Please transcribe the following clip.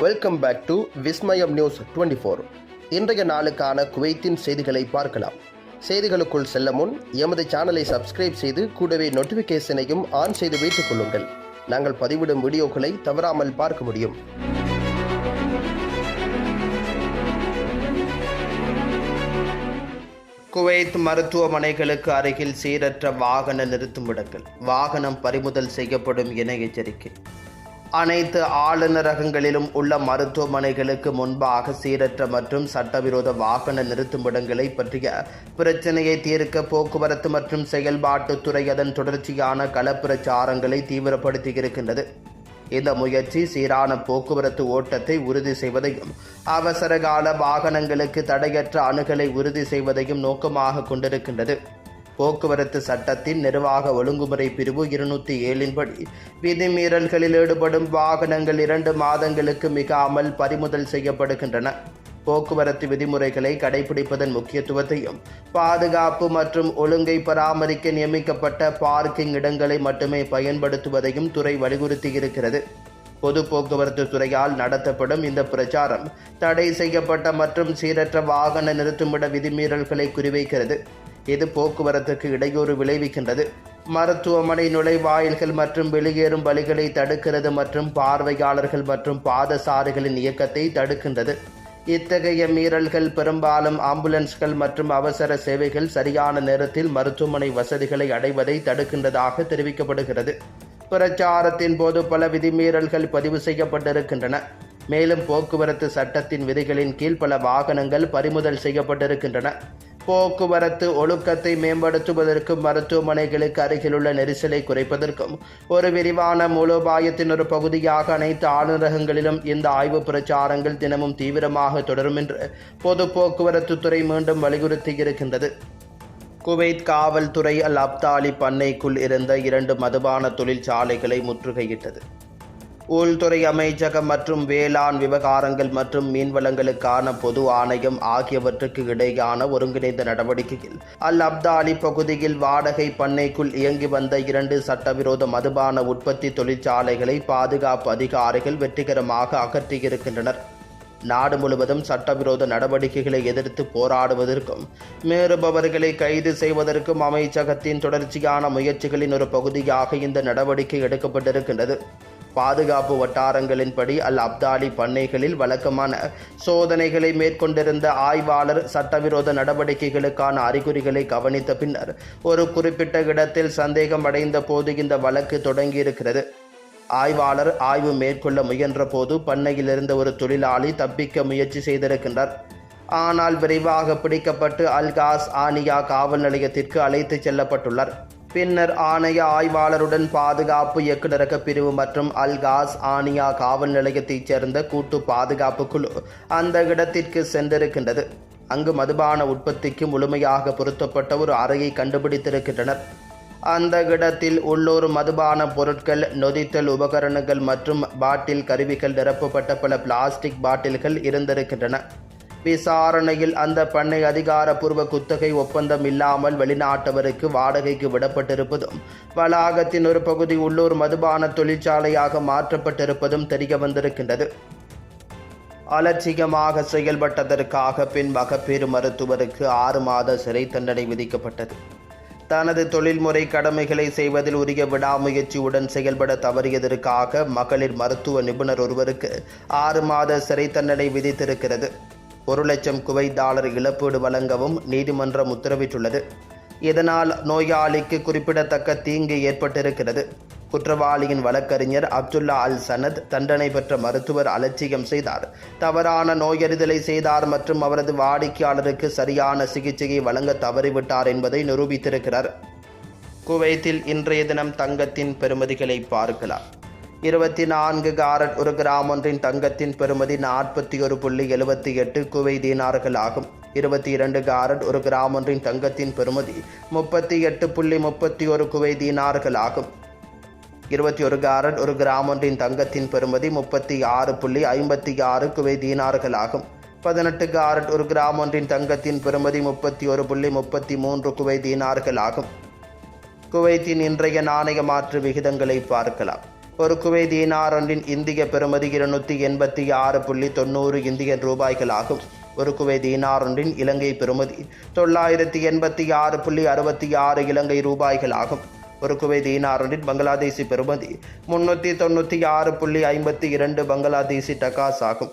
Welcome back to Vismayam news 24. இன்றைய நாளுக்கான குவைத்தின் செய்திகளை பார்க்கலாம். செய்திகளுக்குள் செல்ல முன் எமது சேனலை சப்ஸ்கிரைப் செய்து கூடவே நோட்டிஃபிகேஷனையும் ஆன் செய்து வைத்துக் கொள்ளுங்கள். நாங்கள் பதிவிடும் வீடியோக்களை தவறாமல் பார்க்க முடியும். குவைத் மருத்துவமனைகளுக்கு அருகில் சீரற்ற வாகன நிறுத்துமிடங்கள், வாகனம் பறிமுதல் செய்யப்படும் என எச்சரிக்கை. அனைத்து ஆளுநரகங்களிலும் உள்ள மருத்துவமனைகளுக்கு முன்பாக சீரற்ற மற்றும் சட்டவிரோத வாகன நிறுத்துமிடங்களை பற்றிய பிரச்சினையை தீர்க்க போக்குவரத்து மற்றும் செயல்பாட்டுத்துறை அதன் தொடர்ச்சியான களப்பிரச்சாரங்களை தீவிரப்படுத்தியிருக்கின்றது. இந்த முயற்சி சீரான போக்குவரத்து ஓட்டத்தை உறுதி செய்வதையும் அவசரகால வாகனங்களுக்கு தடையற்ற அணுகலை உறுதி செய்வதையும் நோக்கமாக கொண்டிருக்கின்றது. போக்குவரத்து சட்டத்தின் நிர்வாக ஒழுங்குமுறை பிரிவு 207 படி விதிமீறல்களில் ஈடுபடும் வாகனங்கள் 2 மாதங்களுக்கு மிகாமல் பறிமுதல் செய்யப்படுகின்றன. போக்குவரத்து விதிமுறைகளை கடைபிடிப்பதன் முக்கியத்துவத்தையும் பாதுகாப்பு மற்றும் ஒழுங்கை பராமரிக்க நியமிக்கப்பட்ட பார்க்கிங் இடங்களை மட்டுமே பயன்படுத்துவதையும் துறை வலியுறுத்தியிருக்கிறது. பொது போக்குவரத்து துறையால் நடத்தப்படும் இந்த பிரச்சாரம் தடை செய்யப்பட்ட மற்றும் சீரற்ற வாகன நிறுத்துமிட விதிமீறல்களை குறிவைக்கிறது. இது போக்குவரத்துக்கு இடையூறு விளைவிக்கின்றது, மருத்துவமனை நுழைவாயில்கள் மற்றும் வெளியேறும் வழிகளை தடுக்கிறது மற்றும் பார்வையாளர்கள் மற்றும் பாதசாரிகளின் இயக்கத்தை தடுக்கின்றது. இத்தகைய மீறல்கள் பெரும்பாலும் ஆம்புலன்ஸ்கள் மற்றும் அவசர சேவைகள் சரியான நேரத்தில் மருத்துவமனை வசதிகளை அடைவதை தடுக்கின்றதாக தெரிவிக்கப்படுகிறது. பிரச்சாரத்தின் போது பல விதிமீறல்கள் பதிவு செய்யப்பட்டிருக்கின்றன. மேலும் போக்குவரத்து சட்டத்தின் விதிகளின் கீழ் பல வாகனங்கள் பறிமுதல் செய்யப்பட்டிருக்கின்றன. போக்குவரத்து ஒழுக்கத்தை மேம்படுத்துவதற்கும் மருத்துவமனைகளுக்கு அருகிலுள்ள நெரிசலை குறைப்பதற்கும் ஒரு விரிவான மூலோபாயத்தின் ஒரு பகுதியாக அனைத்து ஆளுநரகங்களிலும் இந்த ஆய்வு பிரச்சாரங்கள் தினமும் தீவிரமாக தொடரும் என்று பொது போக்குவரத்து துறை மீண்டும் வலியுறுத்தியிருக்கின்றது. குவைத் காவல்துறை அல் அப்தாலி பண்ணைக்குள் இருந்த 2 மதுபான தொழிற்சாலைகளை முற்றுகையிட்டது. உள்துறை அமைச்சகம் மற்றும் வேளாண் விவகாரங்கள் மற்றும் மீன்வளங்களுக்கான பொது ஆணையம் ஆகியவற்றுக்கு இடையான ஒருங்கிணைந்த நடவடிக்கையில் அல் அப்தாலி பகுதியில் வாடகை பண்ணைக்குள் இயங்கி வந்த 2 சட்டவிரோத மதுபான உற்பத்தி தொழிற்சாலைகளை பாதுகாப்பு அதிகாரிகள் வெற்றிகரமாக அகற்றியிருக்கின்றனர். நாடு முழுவதும் சட்டவிரோத நடவடிக்கைகளை எதிர்த்து போராடுவதற்கும் மீறுபவர்களை கைது செய்வதற்கும் அமைச்சகத்தின் தொடர்ச்சியான முயற்சிகளின் ஒரு பகுதியாக இந்த நடவடிக்கை எடுக்கப்பட்டிருக்கின்றது. பாதுகாப்பு வட்டாரங்களின்படி அல் அப்தாலி பண்ணைகளில் வழக்கமான சோதனைகளை மேற்கொண்டிருந்த ஆய்வாளர் சட்டவிரோத நடவடிக்கைகளுக்கான அறிகுறிகளை கவனித்த பின்னர் ஒரு குறிப்பிட்ட இடத்தில் சந்தேகம் அடைந்த போது இந்த வழக்கு தொடங்கியிருக்கிறது. ஆய்வாளர் ஆய்வு மேற்கொள்ள முயன்ற போது பண்ணையில் இருந்த ஒரு தொழிலாளி தப்பிக்க முயற்சி செய்திருக்கின்றார். ஆனால் விரைவாக பிடிக்கப்பட்டு அல்காஸ் ஆனியா காவல் நிலையத்திற்கு அழைத்துச் செல்லப்பட்டுள்ளார். பின்னர் ஆணைய ஆய்வாளருடன் பாதுகாப்பு இயக்குநரக பிரிவு மற்றும் அல்காஸ் ஆனியா காவல் நிலையத்தைச் சேர்ந்த கூட்டு பாதுகாப்பு குழு அந்த இடத்திற்கு சென்றிருக்கின்றது. அங்கு மதுபான உற்பத்திக்கு முழுமையாக பொருத்தப்பட்ட ஒரு அறையை கண்டுபிடித்திருக்கின்றனர். அந்த இடத்தில் உள்ளூர் மதுபான பொருட்கள், நொதித்தல் உபகரணங்கள் மற்றும் பாட்டில் கருவிகள் நிரப்பப்பட்ட பல பிளாஸ்டிக் பாட்டில்கள் இருந்திருக்கின்றன. விசாரணையில் அந்த பண்ணை அதிகாரப்பூர்வ குத்தகை ஒப்பந்தம் இல்லாமல் வெளிநாட்டவருக்கு வாடகைக்கு விடப்பட்டிருப்பதும் வளாகத்தின் ஒரு பகுதி உள்ளூர் மதுபான தொழிற்சாலையாக மாற்றப்பட்டிருப்பதும் தெரிய வந்திருக்கின்றது. அலட்சியமாக செயல்பட்டதற்காக பின் மகப்பேறு மருத்துவருக்கு 6 மாத சிறை தண்டனை விதிக்கப்பட்டது. தனது தொழில்முறை கடமைகளை செய்வதில் உரிய விடாமுயற்சியுடன் செயல்பட தவறியதற்காக மகளிர் மருத்துவ நிபுணர் ஒருவருக்கு 6 மாத சிறை தண்டனை விதித்திருக்கிறது. 1 லட்சம் குவைத் டாலர் இழப்பீடு வழங்கவும் நீதிமன்றம் உத்தரவிட்டுள்ளது. இதனால் நோயாளிக்கு குறிப்பிடத்தக்க தீங்கு ஏற்பட்டிருக்கிறது. குற்றவாளியின் வழக்கறிஞர் அப்துல்லா அல் சனத் தண்டனை பெற்ற மருத்துவர் அலட்சியம் செய்தார், தவறான நோயறிதலை செய்தார் மற்றும் அவரது வாடிக்கையாளருக்கு சரியான சிகிச்சையை வழங்க தவறிவிட்டார் என்பதை நிரூபித்திருக்கிறார். குவைத்தில் இன்றைய தினம் தங்கத்தின் பெறுமதிகளை பார்க்கலாம். 24 காரட் 1 கிராம் ஒன்றின் தங்கத்தின் பெறுமதி 41.78 குவைத் தீனார்கள் ஆகும். 22 காரட் 1 கிராம் ஒன்றின் தங்கத்தின் பெறுமதி 38.31 குவைத் தீனார்கள் ஆகும். 21 காரட் 1 கிராம் ஒன்றின் தங்கத்தின் பெறுமதி 36.56 குவைத் தீனார்கள் ஆகும். 18 காரட் 1 கிராம் ஒன்றின் தங்கத்தின் பெறுமதி 31.33 குவைத் தீனார்கள் ஆகும். குவைத்தின் இன்றைய நாணய மாற்று விகிதங்களை பார்க்கலாம். ஒரு குவைத் தீனார் ஒன்றின் இந்திய பெறுமதி 286.90 இந்தியன் ரூபாய்கள் ஆகும். ஒரு குவைத் தீனார் ஒன்றின் இலங்கை பெறுமதி 986.66 இலங்கை ரூபாய்கள் ஆகும். ஒரு குவைத் தீனார் ஒன்றின் பங்களாதேசி பெறுமதி 396.52 பங்களாதேசி டகாஸ் ஆகும்.